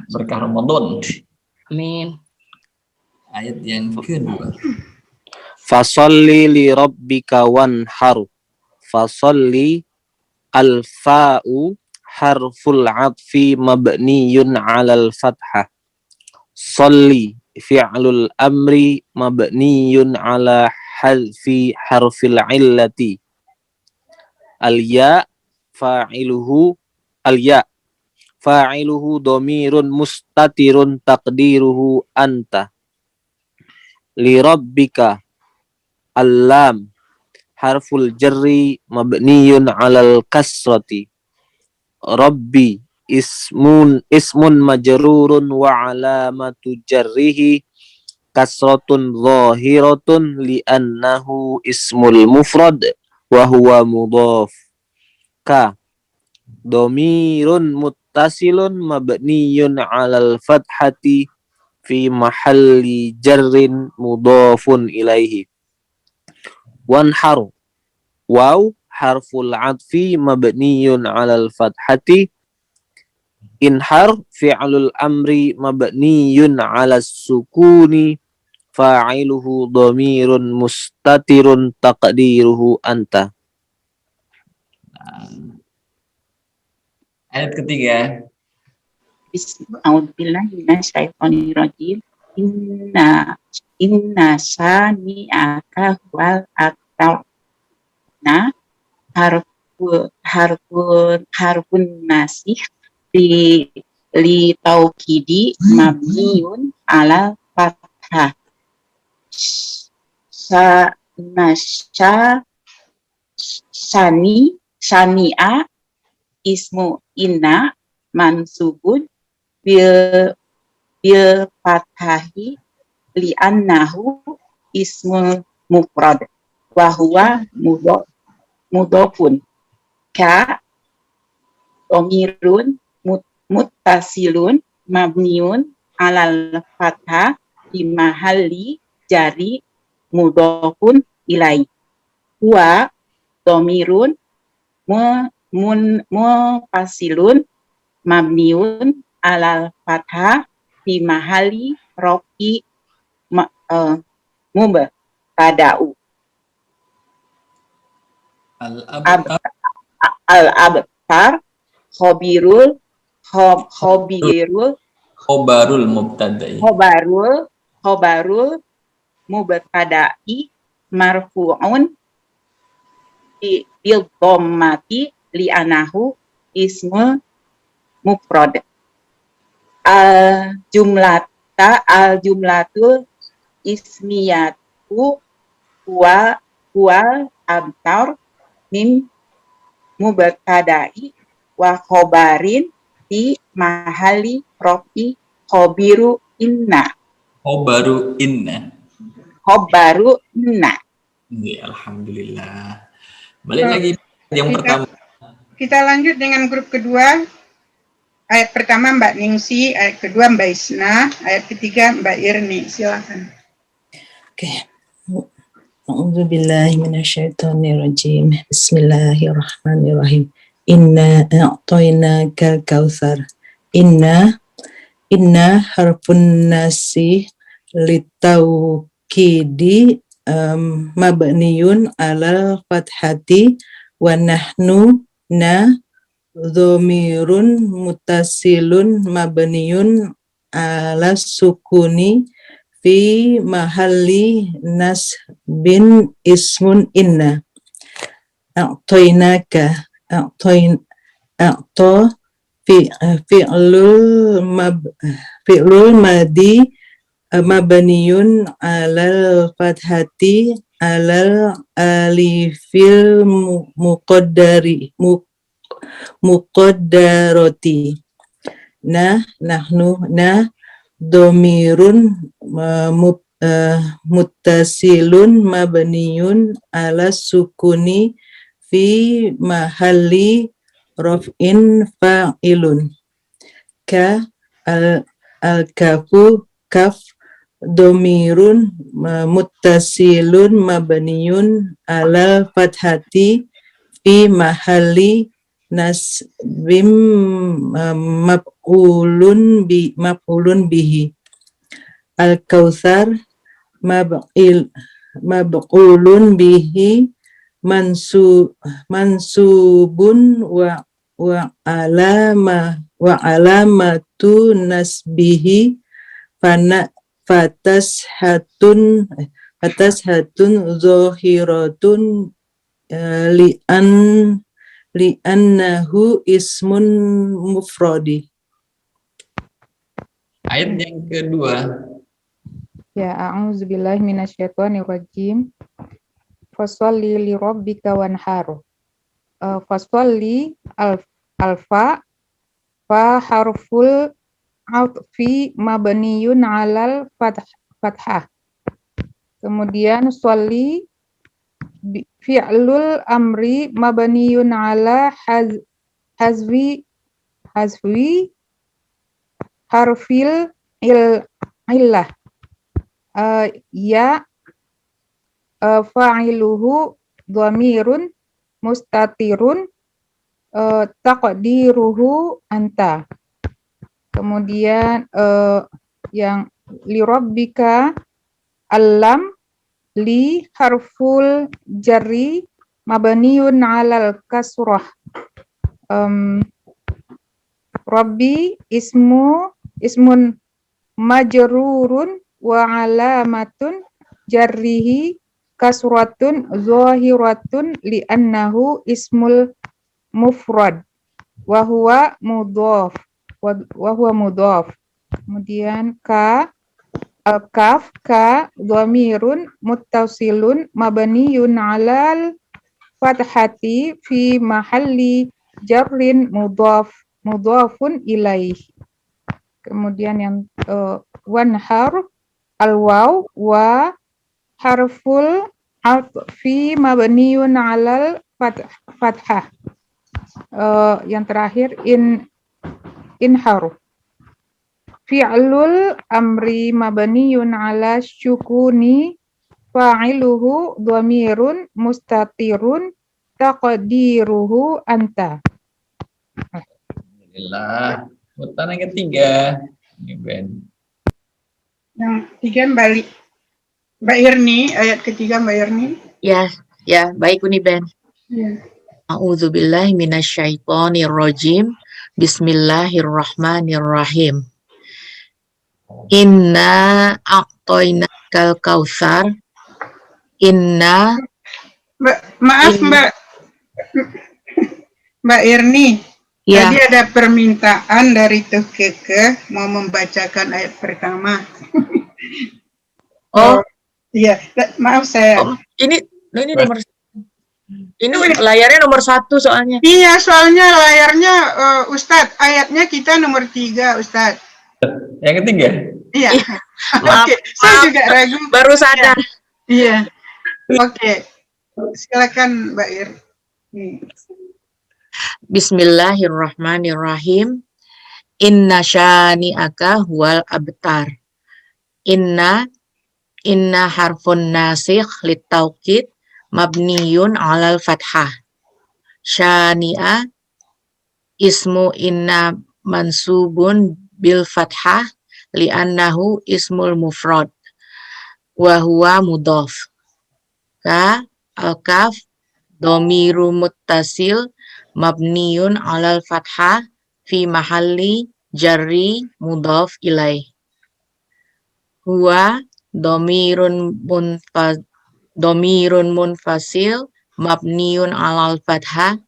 Berkah Ramadan. Amin. Ayat yang kedua. Fasalli li rabbika wanhar. Fasalli al-fa'u harful 'atfi mabniyun 'alal fathah. Salli fi'lul amri mabniyun 'ala hadfi harfil 'illati. Al-ya fa'iluhu al-ya fa'iluhu dhamirun mustatirun taqdiruhu anta. Li rabbika al-lam harful jarri mabniyun 'alal kasrati. Rabbi ismun majrurun wa 'alamatu jarrihi kasratun zahiratun li'annahu ismul mufrad wa huwa mudhaf. Ka dhamirun muttasilun mabniyun 'alal fathati fi mahalli jarrin mudhafun ilaihi. Wanhar waw harful 'atfi mabniyun 'alal fathati. Inhar fi'lul amri mabniyun 'alas sukuni fa'iluhu dhamirun mustatirun taqdiruhu anta. Ayat ketiga. Bismillahirrahmanirrahim. Inna sani'aka wal aktar. Nah, harfun nasih li taukidi mabniun ala fathah. Sani'a ismu inna mansubun bil fathahi li annahu ismul mufrad wa huwa mudhofun. Ka dhamirun muttasilun mabniun alal fathah di mahalli jari mudhofun ilai. Huwa dhamirun mufasilun mabniun alal fathah di mahalli rofi mubtada'u. Al-abtar khobarul mubtada'i marfu'un bil dhammati li anahu ismul mufrad. Al-jumlatul ismiyatu huwa abtar min mubtada'i wa khobarin di mahali rofi khobaru inna. Ya, alhamdulillah. Balik lagi yang pertama. Kita lanjut dengan grup kedua. Ayat pertama Mbak Ningsi, ayat kedua Mbak Isna, ayat ketiga Mbak Irni. Silakan. Oke. A'udzubillahi minasyaitonirrajim. Bismillahirrahmanirrahim. Inna a'tainakal kautsar. Inna harfun nasi litaukidi mabniun alal fathati wa nahnu dhamirun mutasilun mabniun ala sukuni fi mahalli nasbin ismun inna. A'tainaka fi'lul madi mabniun alal fathati alal alifil muqaddarati. Nahnu dhamirun muttasilun mabniyun ala sukuni fi mahalli raf'in fa'ilun ka al-kafu kaf domirun muttasilun mabniyun ala fathati fi mahalli nasbim maf'ulun bihi. Al-kautsar mab'ulun bihi mansubun wa alamatu nasbihi fatashatun zahiratun li'annahu ismun mufradi. Ayat yang kedua. Ya, a'udzubillahi minasyaitonirrajim. Fasholli li rabbika wanhar. Fasholli alfa fa harful atfi mabniyun alal fathah. Kemudian sholli fi'lul amri mabniyun ala hazwi harfil illah. Ya fa'iluhu dhamirun mustatirun taqdiruhu anta. Kemudian yang li rabbika alam li harful jarri mabniun alal kasrah. Rabbi ismun majrurun wa alamatun jarrihi kasratun zahiratun li'annahu ismul mufrad wa huwa mudhaf. Kemudian kaf ka dhamirun muttasilun mabniyun alal fathati fi mahalli jarrin mudhafun ilaih. Kemudian yang wanhar al-waw wa harful atfi mabniyun alal fathah. Yang terakhir inharu fi'lul amri mabniyun ala syukuni fa'iluhu dhamirun mustatirun taqdiruhu anta. Alhamdulillah. Putaran yang ketiga. Ini Ben. Yang ketiga Mbak Irni, ayat ketiga Mbak Irni. Ya, baik Uni Ben. Ya. A'udzubillahi minasyaitonirrajim. Bismillahirrahmanirrahim. Inna a'toinakal kautsar. Maaf Mbak Irni. Ya. Tadi ada permintaan dari Tuh Keke mau membacakan ayat pertama. Oh, iya, maaf saya. ini nomor layarnya nomor 1 soalnya. Iya, soalnya layarnya Ustadz, ayatnya kita nomor 3 Ustadz. Yang ketiga? Iya. Maaf, Oke, saya juga ragu. Baru sadar. Iya. Oke. Silakan Mbak Ir. Bismillahirrahmanirrahim. Inna syani'aka huwal abtar. Inna harfun nasikh litaukid mabniyun alal fathah. Syani'a ismu inna mansubun bil fathah li'annahu ismul mufrad wa huwa mudhaf. Al-kaf domiru muttasil mabniyun alal fathah fi mahalli jarri mudhaf ilaih. Huwa domirun munfasil mabniyun alal fathah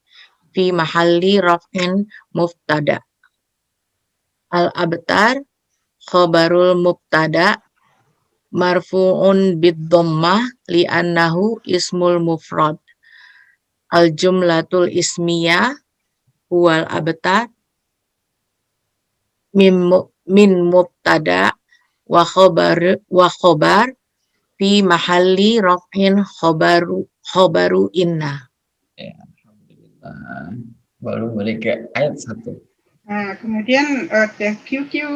fi mahalli raf'in mubtada. Al-abtar khobarul mubtada marfu'un bid-dhammah li'annahu ismul mufrad. Al-jumlatul ismiyah huwal abtar min mubtada wa khobar fi mahalli raf'in khobaru inna. Ya, alhamdulillah. Baru balik ke ayat 1. Nah, kemudian thank you ke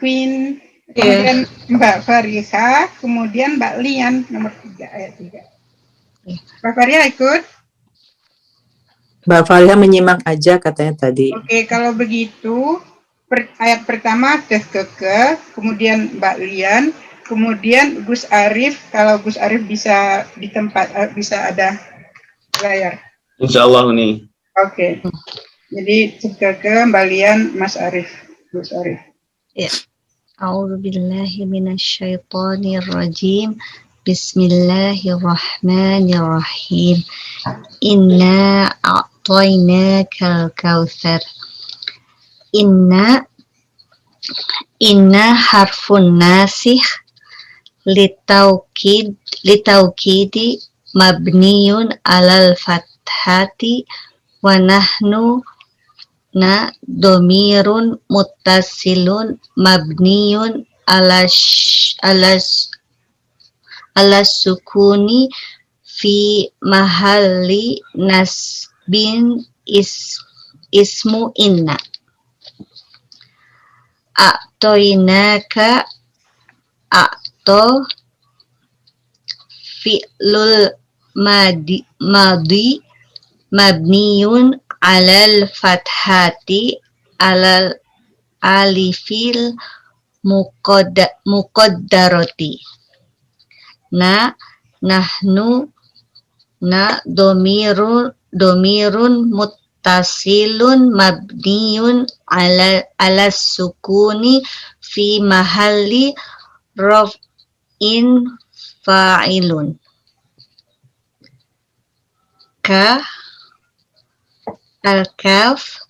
Queen, kemudian Mbak Fariha, kemudian Mbak Lian nomor 3 ayat 3. Mbak Fariha ikut? Mbak Fariha menyimak aja katanya tadi. Oke, kalau begitu ayat pertama Teh Keke, kemudian Mbak Lian, kemudian Gus Arif. Kalau Gus Arif bisa di tempat bisa ada layar. Insya Allah nih. Oke. Jadi Teh Keke, Mbak Lian, Mas Arif, Gus Arif. Ya. A'udzubillahi minasyaitonirrajim. Bismillahirrahmanirrahim. Inna a'tainakal kautsar. Inna harfun nasikh litaukidi mabniyun alal fathati wa nahnu domirun muttasilun mabniyun ala sukuni fi mahalli nasbin ismu inna. A'toinaka a'to fi'lul madi mabniyun alal fathati alal alifil muqaddarati. Nahnu domirun muttasilun mabniyun ala sukuni fi mahalli raf'in fa'ilun. Al-kaf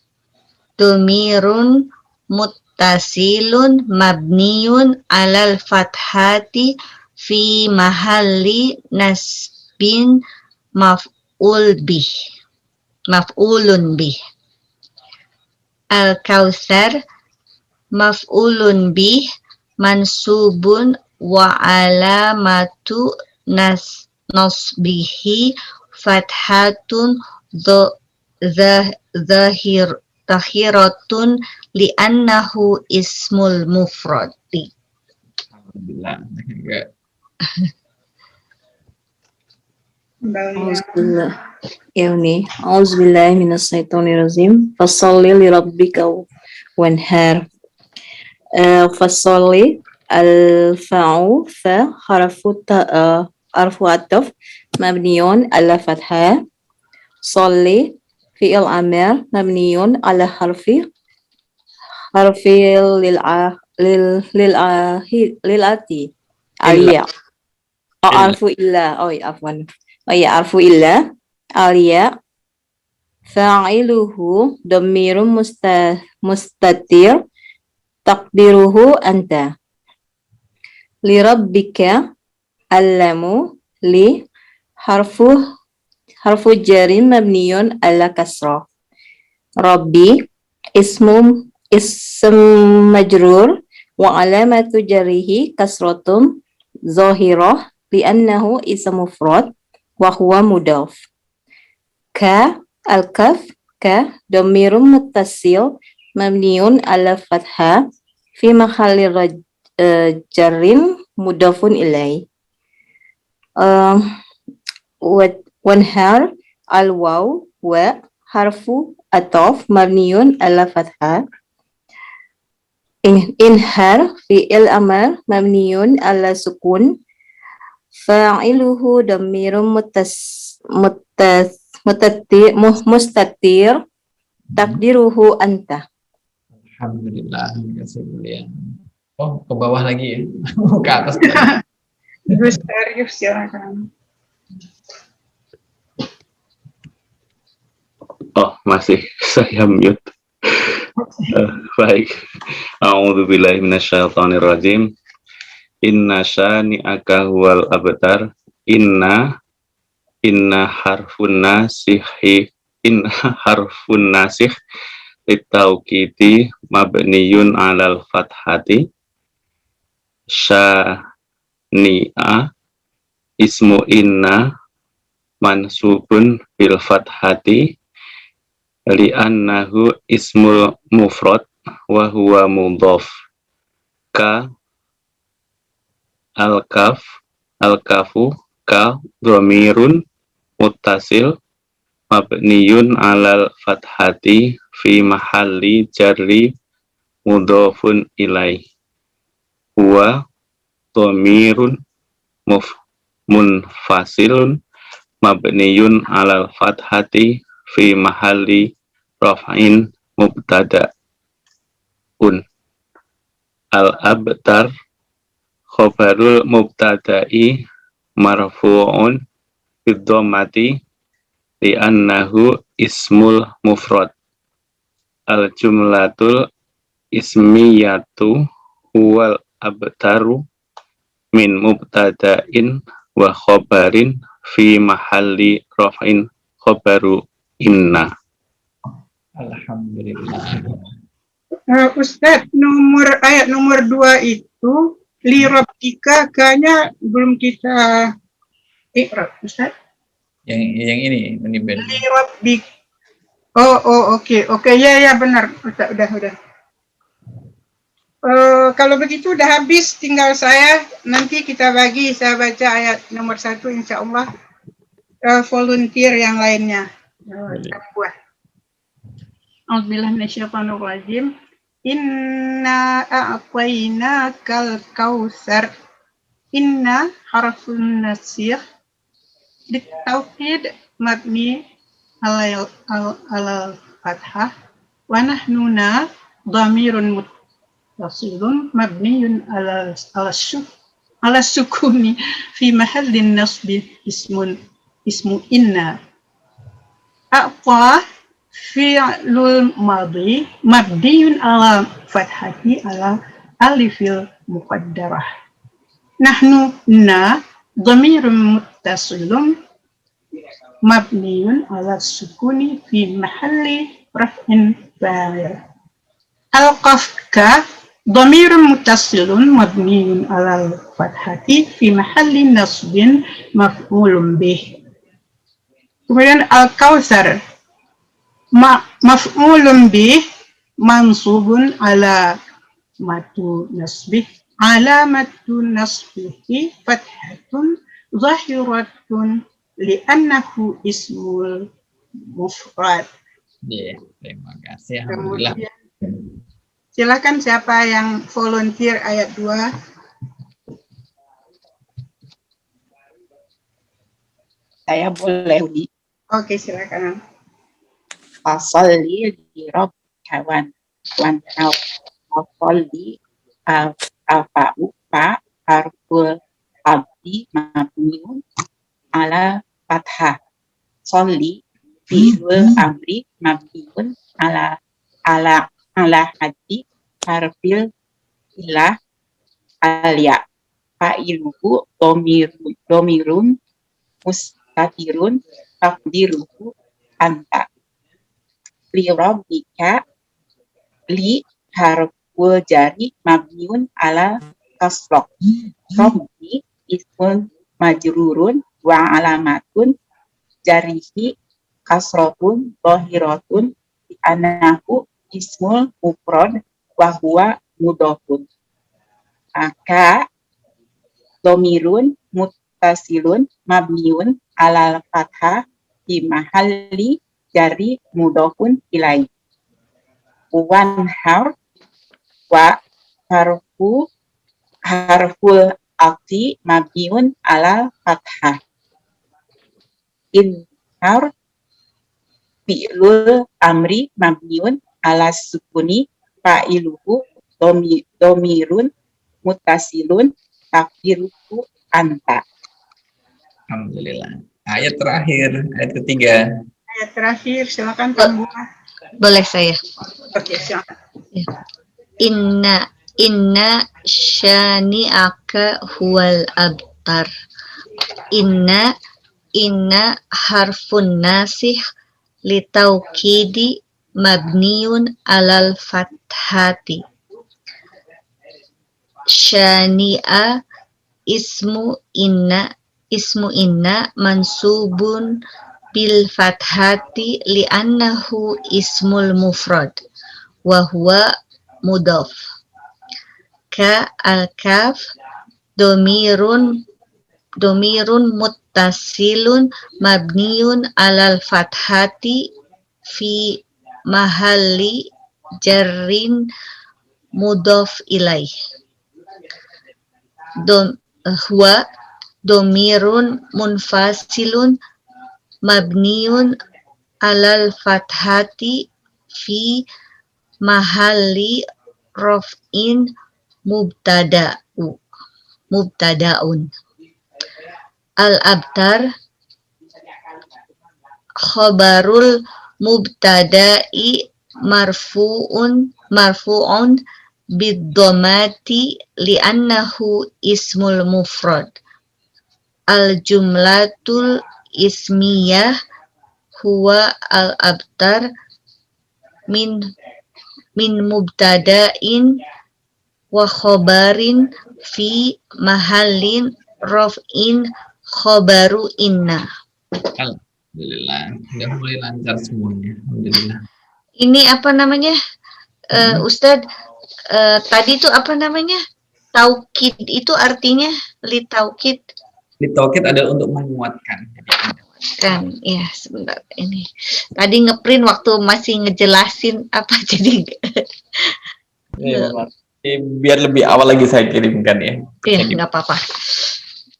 domirun muttasilun mabniyun alal fathati fi mahalli nasbin maf'ulun bih. Al-kautsar maf'ulun bih mansubun wa alamatu nasbihi fathatun zahiratun li'annahu ismul mufradi. Alhamdulillah. Auzubillah. Yani, auzubillahi minasyaitonirrajim. Fasholli li rabbika wanhar. Fasholli al-fa'u fa harfu ataf mabniyun ala fathah. Sholli fi'il amr mabniyun ala harfi lil'ati aliyah. Arfu illa. Afwan. Arfu illa aliyah. Fa'iluhu dhamirun mustatir taqdiruhu anta. Li rabbika allamu li harfu jarin mabniyun ala kasrah. Rabbi ism majrur wa alamatu jarihi kasratun zahirah li'annahu ism mufrad wa huwa mudaf. Al-kaf dhamirun muttasil mabniyun ala fathah fi mahalli jarrin mudafun ilai. Wanhar al-waw wa harfu ataf mabniyun ala fathah. Inhar fi'il amr mabniyun ala sukun. Fa'iluhu dhamirun mustatir takdiruhu anta. Alhamdulillah. Oh, ke bawah lagi ya. Ke atas. Gus Arif silakan. Oh, masih saya mute. Baik. A'udzubillahi minasyaitonirrajim. Inna syani'aka huwal abtar. Inna harfun nasikh litaukidi mabniyun alal fathati. syani'a ismu inna mansubun bil fathati li'annahu ismul mufrad wa huwa mudhaf ka al-kafu ka dhamirun muttasil mabniyun alal fathati fi mahalli jarri mudhafun ilaih huwa dhamirun munfasilun mabniyun alal fathati fi mahalli raf'in mubtada'un al-abtar khobarul mubtada'i marfu'un bidhammati li'annahu ismul mufrad al-jumlatul ismiyatu huwal abtaru min mubtada'in wa khobarin fi mahalli raf'in khobaru inna. Alhamdulillah. Ustadz, ayat nomor 2 itu li rabbika kayaknya belum kita iqra, Ustadz. Yang ini menibel. Li rabbik. Oke, ya benar. Udah. Kalau begitu udah habis, tinggal saya nanti kita bagi, saya baca ayat nomor 1 insya Allah, volunteer yang lainnya. A'udzubillahi minasyaitonir rajim. Inna a'tainakal kautsar. Inna harfun nasih ditauhid mabni alal fathah wa nahnuna dhamirun muttasilun mabniyun ala sukuni fi mahallin nasbi ismu inna. A'ta fi'lul madhi mabniyun ala fathati ala alifil muqaddarah. Nahnu na dhamirun muttasilun mabniyun ala sukuni fi mahalli raf'in fa'il. Al-qafka dhamirun muttasilun mabniyun ala fathati fi mahalli nasbin maf'ulun bih. Kemudian al-kautsar maf'ulun bih mansubun ala matu nasbih alamatu nasbihi fathatun zahiratun li'annahu ismul mufrad. Terima kasih. Alhamdulillah. Silakan siapa yang volunteer ayat 2. Saya boleh, Uni. Oke, silakan. Fasolli li rabbika wanhar. Fasolli al-fa'u fa harful abdi mabniun ala fathah. Solli fi'lul amri mabniun ala hati harfil ilah alia. Fa'iluhu domirun mustatirun takdiruhu anta. Li rabbika li harful jari mabniun ala kasroh. Rabbi ismun majrurun wa alamatun jarihi kasrotun zahiratun anahu ismul mufrad wa huwa mudhafun. Aka domirun muttasilun mabniun ala fathah di mahalli jari mudhafun ilaih. Wan wa harful aqti mabniun ala fathah. In fi'lul amri mabniun ala sukuni fa'iluhu domirun mutasilun takdiruhu anta. Alhamdulillah. Ayat terakhir, ayat ketiga. Ayat terakhir, silakan Pak Buah. Boleh saya. Oke, silakan. Inna syani'aka huwal abtar. Inna harfun nasih litaukidi mabniun alal fathati. Syani'a ismu inna mansubun bil fathati li'annahu ismul mufrad wa huwa mudhaf. Ka al-kaf domirun muttasilun mabniun alal fathati fi mahalli jarrin mudhaf ilaih. Huwa domirun munfasilun mabniun alal fathati fi mahalli raf'in mubtada'un. Al-abtar khabarul mubtada'i marfu'un bid-dhammati li'annahu ismul mufrad. Al-jumlatul ismiyah huwa al-abtar min mubtada'in wa khabarin fi mahallin raf'in khabaru inna. Alhamdulillah, udah mulai lancar semuanya. Alhamdulillah. Ini apa namanya, Ustadz? Tadi itu apa namanya? Taukid itu artinya litaukid. Litaukid adalah untuk menguatkan. Kan, ya sebentar ini. Tadi ngeprint waktu masih ngejelasin apa jadi. Biar lebih awal lagi saya kirimkan ya. Iya, nggak apa-apa.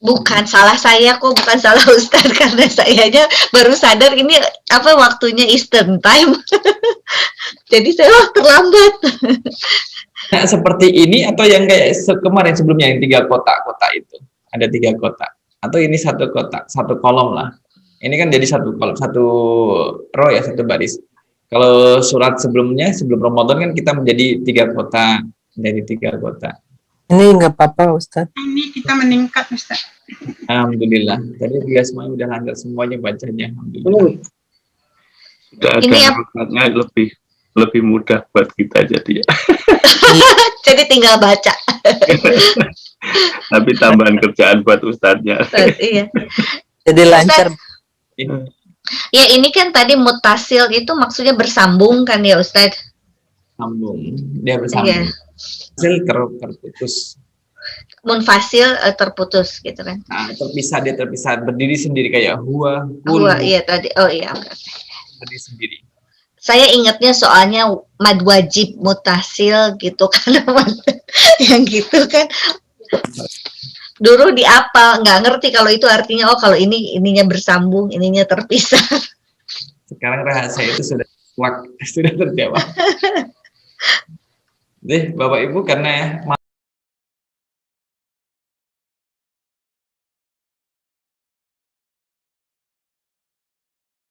Bukan salah saya kok, bukan salah Ustadz, karena sayanya baru sadar ini apa waktunya Eastern Time. Jadi saya terlambat. Nah, seperti ini atau yang kayak kemarin sebelumnya yang 3 kotak-kotak itu. Ada 3 kotak. Atau ini 1 kotak, 1 kolom lah. Ini kan jadi 1 kolom, 1 row ya, 1 baris. Kalau surat sebelumnya, sebelum Ramadan kan kita menjadi 3 kotak. Dari 3 kotak. Ini nggak apa-apa Ustadz. Ini kita meningkat Ustaz. Alhamdulillah. Tadi dia semuanya udah lancar semuanya bacanya. Alhamdulillah. Sudah ada Ini maknanya lebih mudah buat kita jadi ya. Jadi tinggal baca. Tapi tambahan kerjaan buat ustadznya. Iya. Jadi lancar. Ya ini kan tadi mutasil itu maksudnya bersambung kan ya Ustadz? Sambung. Dia bersambung. Iya. Hasil terputus. Munfasil terputus gitu kan? Nah, dia terpisah, berdiri sendiri kayak huwa, Iya tadi. Oh iya. Berdiri sendiri. Saya ingatnya soalnya mad wajib mutasil gitu kan, yang gitu kan. Dulu di apa nggak ngerti kalau itu artinya kalau ininya bersambung, ininya terpisah. Sekarang rahasia itu sudah terjawab. Bapak Ibu, karena